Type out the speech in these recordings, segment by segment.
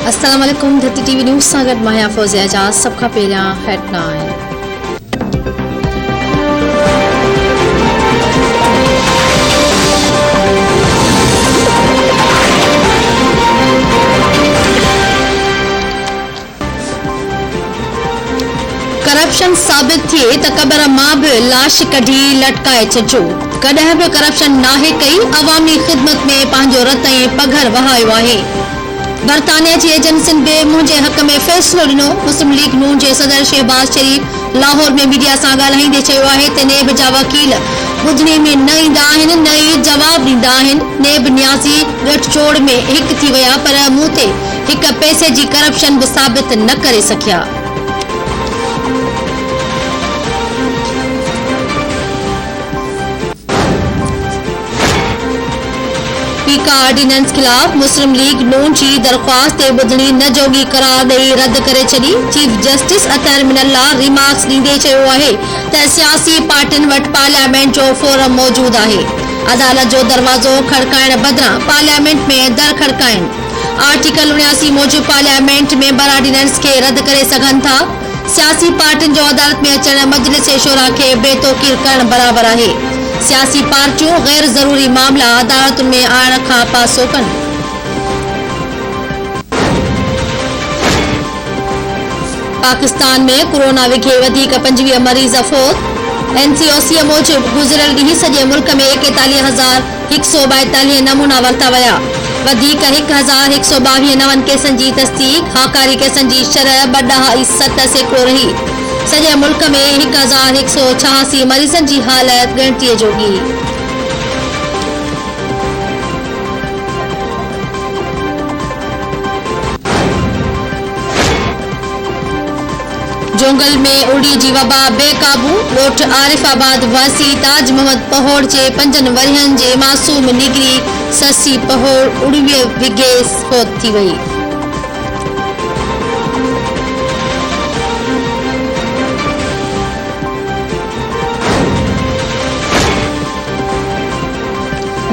अस्सलाम वालेकुम। धरती टीवी न्यूज़ सां गॾु मां फौज़िया एजाज़। सभ खां पहिरियां हेडलाइन। करप्शन साबित थिए त क़बर मां बि लाश कढी लटकाए छॾिजो। कॾहिं बि करप्शन नाहे कई, अवामी ख़िदमत में पंहिंजो रत ऐं पघर वहायो आहे। बरतानिया जी एजेंसियुनि बि मुंहिंजे हक़ में फ़ैसिलो ॾिनो। मुस्लिम लीग नून जे सदर शहबाज शरीफ लाहौर में मीडिया सां ॻाल्हाईंदे चयो आहे त नेब जा वकील ॿुधणे में न ईंदा आहिनि, न ई जवाब ॾींदा आहिनि। नेब न्याज़ी गठजोड़ में हिकु थी विया, पर मूं ते हिक पैसे जी करप्शन बि साबित न करे सघिया। पीका ऑर्डिनेंस खिलाफ मुस्लिम लीग नून जी दरख्वास्त ते ॿुधणी न जोगी करार ॾेई रद्द करे छॾी। चीफ जस्टिस अतर मिनल्ला रिमार्क्स ॾींदे चयो आहे त सियासी पार्टियुनि वटि पार्लियामेंट जो फोरम मौजूद आहे। अदालत जो दरवाज़ो खड़काइण बदिरां पार्लियामेंट में दर खड़काइनि। आर्टिकल 79 मूजिब पार्लियामेंट मेंबर ऑर्डिनेंस खे रद्द करे सघनि था। सियासी पार्टियुनि जो अदालत में अचण मजलिस शोरा खे बेतौकीर करण बराबर आहे। सियासी पार्टियूं गैर ज़रूरी मामला अदालतुनि में आणण खां पासो कनि। पाकिस्तान में कोरोना विघे वधीक 25 मरीज़ फ़ौत। एनसीओसी मूजिब गुज़िरियल ॾींहुं सॼे मुल्क में 41,142 नमूना वरिता विया। वधीक 1,122 नवनि केसनि जी तस्दीक। हाकारी केसनि जी शरह 2.7% रही। सॼे मुल्क में 1,186 मरीज़नि जी हालत ॻणितीअ जोगी। जोंगल में उड़ी जी वबा बेकाबू। ॻोठ आरिफाबाद वासी ताज मोहम्मद पहोड़ जे 5 वरियनि जे मासूम निगरी ससी पहोड़ 19 विघे फ़ौत थी वई।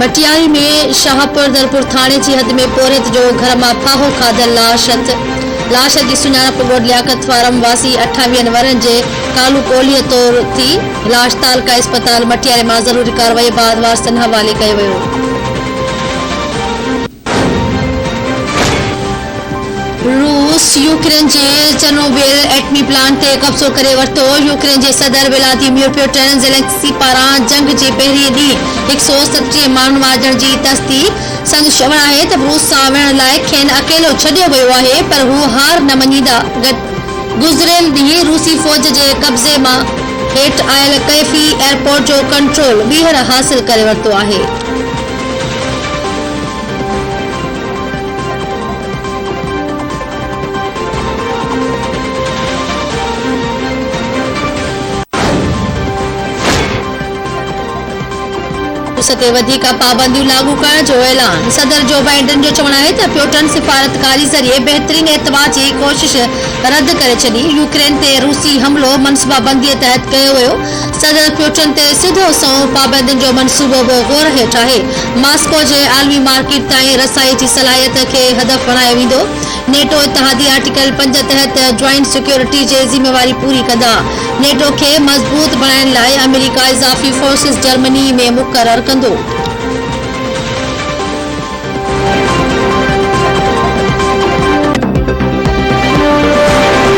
मटियारी में शाहपुर दरपुर थाणे जी हद में पोरित जो घर मां फाहो खाधल लाश जी सुञाणप ॻोठ लियाकत फारम वासी 28 वरनि जे कालू कोलीअ तौर थी। लाश तालका अस्पताल मटियारी मां ज़रूरी कार्रवाई बाद वारसनि हवाले कयो वियो। रूस यूक्रेन जे चेर्नोबिल एटमी प्लांट ते कब्ज़ो करे वरितो। यूक्रेन जे सदर व्लादिमीर पुतिन ज़ेलेंस्की पारां जंग जे पहिरिएं ॾींहुं 137 माण्हुनि मारिजण जी तस्दीक। संदसि चवणु आहे त रूस सां विढ़ण लाइ खेनि अकेलो छॾियो वियो आहे, पर हू हार न मञींदा। गुज़िरियल ॾींहुं रूसी फ़ौज जे कब्ज़े मां हेठि आयल कैफ़ी एयरपोर्ट जो कंट्रोल ॿीहर हासिल करे वरितो आहे। ते वधीक पाबंदियूं लागू करण जो ऐलान। सदर जो बाइडन जो चवणु आहे त पुतिन सिफ़ारतकारी ज़रिए बहितरीन एतवार जी कोशिश रद्द करे छॾी। यूक्रेन ते रूसी हमलो मनसूबाबंदीअ तहत कयो वियो। सदर पुतिन ते सिधो संओं पाबंदियुनि जो मनसूबो बि गौर हेठि आहे। मास्को जे आलमी मार्केट ताईं रसाई जी सलाहियत खे हदफ़ बणायो वेंदो। नेटो इतिहादी आर्टिकल 5 तहत ज्वाइंट सिक्योरिटी जी ज़िम्मेवारी पूरी कंदा। नेटो खे मज़बूत बणाइण लाइ अमेरिका इज़ाफ़ी फोर्सिस जर्मनी में मुक़ररु कंदो।